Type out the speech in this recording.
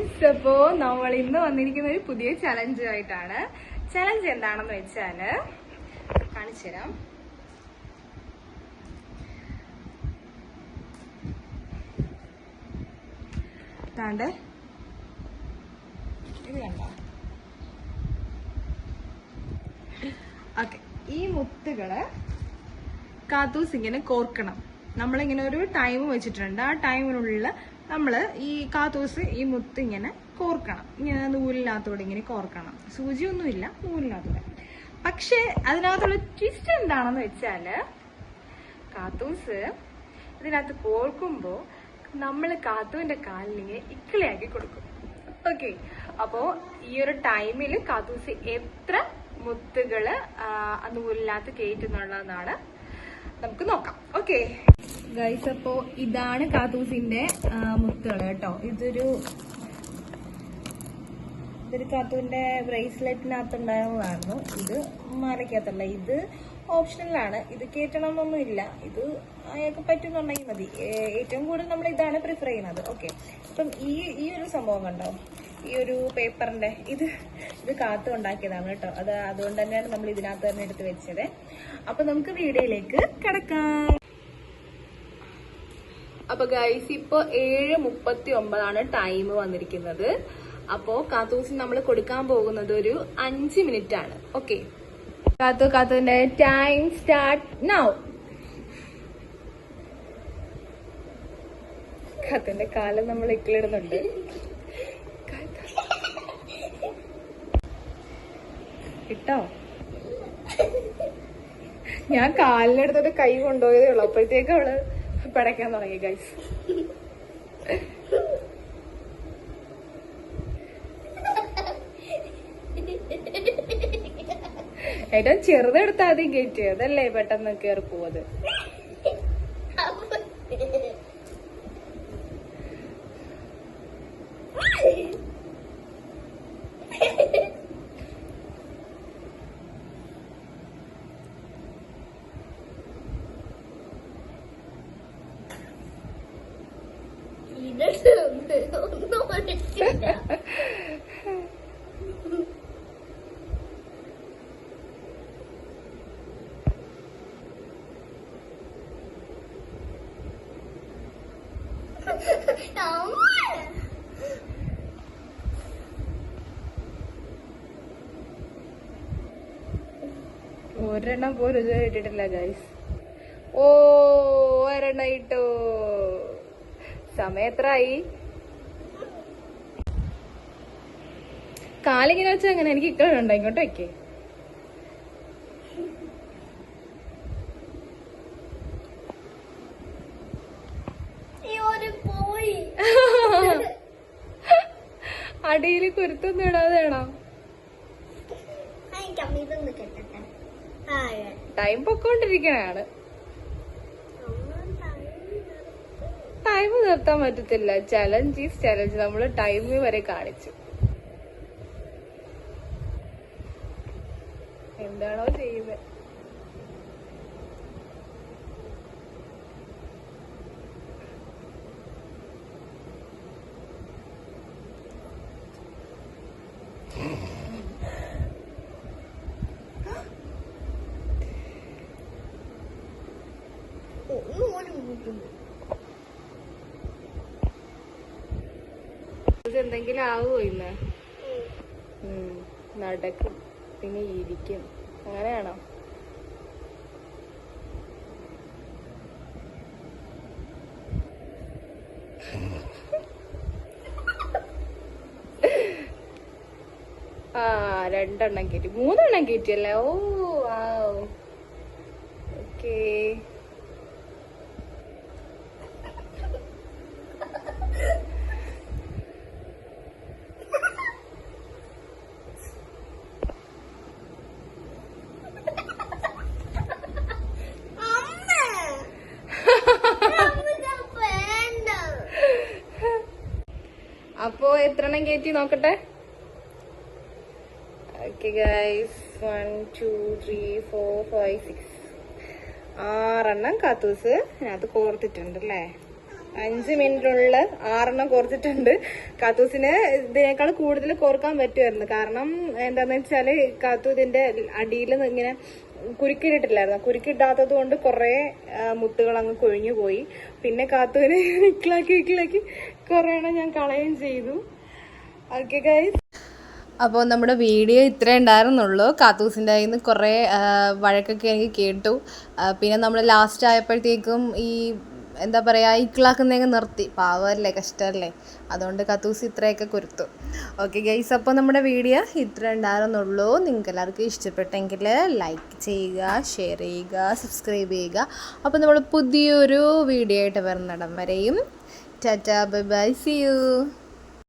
Guys, അപ്പോ നമ്മൾ ഇന്ന് വന്നിരിക്കുന്ന ഒരു പുതിയ ചലഞ്ച് ആയിട്ടാണ്. ചലഞ്ച് എന്താണെന്ന് വെച്ചാല് കാണിച്ചു തരാം. ഇത് കണ്ടോ? ഓക്കെ, ഈ മുത്തുകള് കാത്തൂസ് ഇങ്ങനെ കോർക്കണം. നമ്മളിങ്ങനെ ഒരു ടൈം വെച്ചിട്ടുണ്ട്. ആ ടൈമിനുള്ളിൽ നമ്മള് ഈ കാത്തൂസ് ഈ മുത്ത് ഇങ്ങനെ കോർക്കണം. ഇങ്ങനെ നൂലിനകത്തൂടെ ഇങ്ങനെ കോർക്കണം. സൂചിയൊന്നുമില്ല, നൂലിനകത്തൂടെ. പക്ഷെ അതിനകത്തുള്ള ട്വിസ്റ്റ് എന്താണെന്ന് വെച്ചാല്, കാത്തൂസ് ഇതിനകത്ത് കോർക്കുമ്പോ നമ്മള് കാത്തുവിന്റെ കാലിലിങ്ങനെ ഇക്കിളിയാക്കി കൊടുക്കും. ഓക്കെ, അപ്പോ ഈ ഒരു ടൈമിൽ കാത്തൂസ് എത്ര മുത്തുകള് നൂലിനകത്ത് കയറ്റുന്നുള്ളതാണ് നമുക്ക് നോക്കാം. ഓക്കെ ഗൈസ്, അപ്പോ ഇതാണ് കാത്തൂസിന്റെ മുത്തുകള് കേട്ടോ. ഇതൊരു കാത്തൂന്റെ ബ്രേസ്ലെറ്റിനകത്തുണ്ടായിരുന്നതായിരുന്നു. ഇത് മാലയ്ക്കകത്തുള്ള. ഇത് ഓപ്ഷണലാണ്. ഇത് കയറ്റണമെന്നൊന്നുമില്ല. ഇത് അയാൾക്ക് പറ്റുന്നുണ്ടെങ്കിൽ മതി. ഏറ്റവും കൂടുതൽ നമ്മൾ ഇതാണ് പ്രിഫർ ചെയ്യുന്നത്. ഓക്കെ, അപ്പം ഈ ഒരു സംഭവം കണ്ടോ, ഈ ഒരു പേപ്പറിന്റെ ഇത് കാത്തു ഉണ്ടാക്കിയതാണ് കേട്ടോ. അതുകൊണ്ട് തന്നെയാണ് നമ്മൾ ഇതിനകത്ത് തന്നെ എടുത്ത് വെച്ചത്. അപ്പൊ നമുക്ക് വീഡിയോയിലേക്ക് കിടക്കാം. അപ്പൊ ഗൈസ്, ഇപ്പൊ 7:39 ടൈം വന്നിരിക്കുന്നത്. അപ്പോ കാത്തൂസിന് നമ്മൾ കൊടുക്കാൻ പോകുന്നത് ഒരു 5 മിനിറ്റ് ആണ്. ഓക്കെ, കാത്തുവിന്റെ ടൈം സ്റ്റാർട്ട് നൗ. കാത്തുവിന്റെ കാലം നമ്മൾ ഇക്കിളിടുന്നുണ്ട്. ഇട്ടോ, ഞാൻ കാലിനെടുത്തിട്ട് കൈ കൊണ്ടുപോയതേ ഉള്ളു. അപ്പോഴത്തേക്ക് അവള് പടയ്ക്കാൻ തുടങ്ങി ഗൈസ്. ഏറ്റവും ചെറുതെടുത്ത് ആദ്യം കയറ്റി, അതല്ലേ പെട്ടെന്ന് കയറി പോവത്. ഒരെണ്ണം പോലും ഇതുവരെ ഇട്ടിട്ടില്ല ഗൈസ്. ഓ, ഒരെണ്ണം ഇട്ടു. സമയം എത്രയായി? കാലിങ്ങനെ വെച്ചാൽ അങ്ങനെ എനിക്ക് ഇക്കലുണ്ടോ? ഇങ്ങോട്ട് വെക്കേ. അടിയിൽ കുരുത്തൊന്നും ഇടാതെ വേണം. ടൈം പൊക്കോണ്ടിരിക്കണാണ്. ടൈം നിർത്താൻ പറ്റത്തില്ല. Challenge is challenge. നമ്മള് ടൈം വരെ കാണിച്ചു. എന്താണോ ചെയ്യുന്നത്? എന്തെങ്കിലും ആവുമോ ഇന്ന്? നടക്കും, പിന്നെ ഇരിക്കും, അങ്ങനെയാണോ? ആ, 2 എണ്ണം കയറ്റി, 3 എണ്ണം കയറ്റിയല്ലേ? ഓ, ഓക്കേ. അപ്പോ എത്ര എണ്ണം കയറ്റി നോക്കട്ടെ? ഓക്കെ ഗൈസ്, 1 2 3 4 5 6 6 കാത്തൂസ് അതിനകത്ത് കോർത്തിട്ടുണ്ട് അല്ലേ? 5 മിനിറ്റിനുള്ള 6 കുറച്ചിട്ടുണ്ട്. കാത്തൂസിന് ഇതിനേക്കാൾ കൂടുതൽ കോർക്കാൻ പറ്റുമായിരുന്നു. കാരണം എന്താന്ന് വെച്ചാല് കാത്തു ഇതിന്റെ അടിയിൽ ഇങ്ങനെ കുരുക്കിട്ടിട്ടില്ലായിരുന്നു. കുരുക്കിട്ടാത്തത് കൊണ്ട് കുറെ മുത്തുകൾ അങ്ങ് കൊഴിഞ്ഞു പോയി. പിന്നെ കാത്തുവിനെ ഇക്കിളാക്കി കുറെ എണ്ണം ഞാൻ കളയുകയും ചെയ്തു. ഓക്കെ ഗൈസ്, അപ്പോൾ നമ്മുടെ വീഡിയോ ഇത്രേ ഉണ്ടായിരുന്നുള്ളൂ. കാത്തൂസിൻ്റെ കയ്യിൽ നിന്ന് കുറേ വഴക്കൊക്കെ എനിക്ക് കേട്ടു. പിന്നെ നമ്മൾ ലാസ്റ്റ് ആയപ്പോഴത്തേക്കും ഈ എന്താ പറയുക ഇക്കിളാക്കുന്നതൊക്കെ നിർത്തി. പാവമല്ലേ, കഷ്ടമല്ലേ, അതുകൊണ്ട് കത്തൂസ് ഇത്രയൊക്കെ കുരുത്തു. ഓക്കെ ഗൈസ്, അപ്പോൾ നമ്മുടെ വീഡിയോ ഇത്ര ഉണ്ടായിരുന്നുള്ളൂ. നിങ്ങൾക്ക് എല്ലാവർക്കും ഇഷ്ടപ്പെട്ടെങ്കിൽ ലൈക്ക് ചെയ്യുക, ഷെയർ ചെയ്യുക, സബ്സ്ക്രൈബ് ചെയ്യുക. അപ്പോൾ നമ്മൾ പുതിയൊരു വീഡിയോ ആയിട്ട് വരുന്നിടം വരെയും tata bye bye, see U.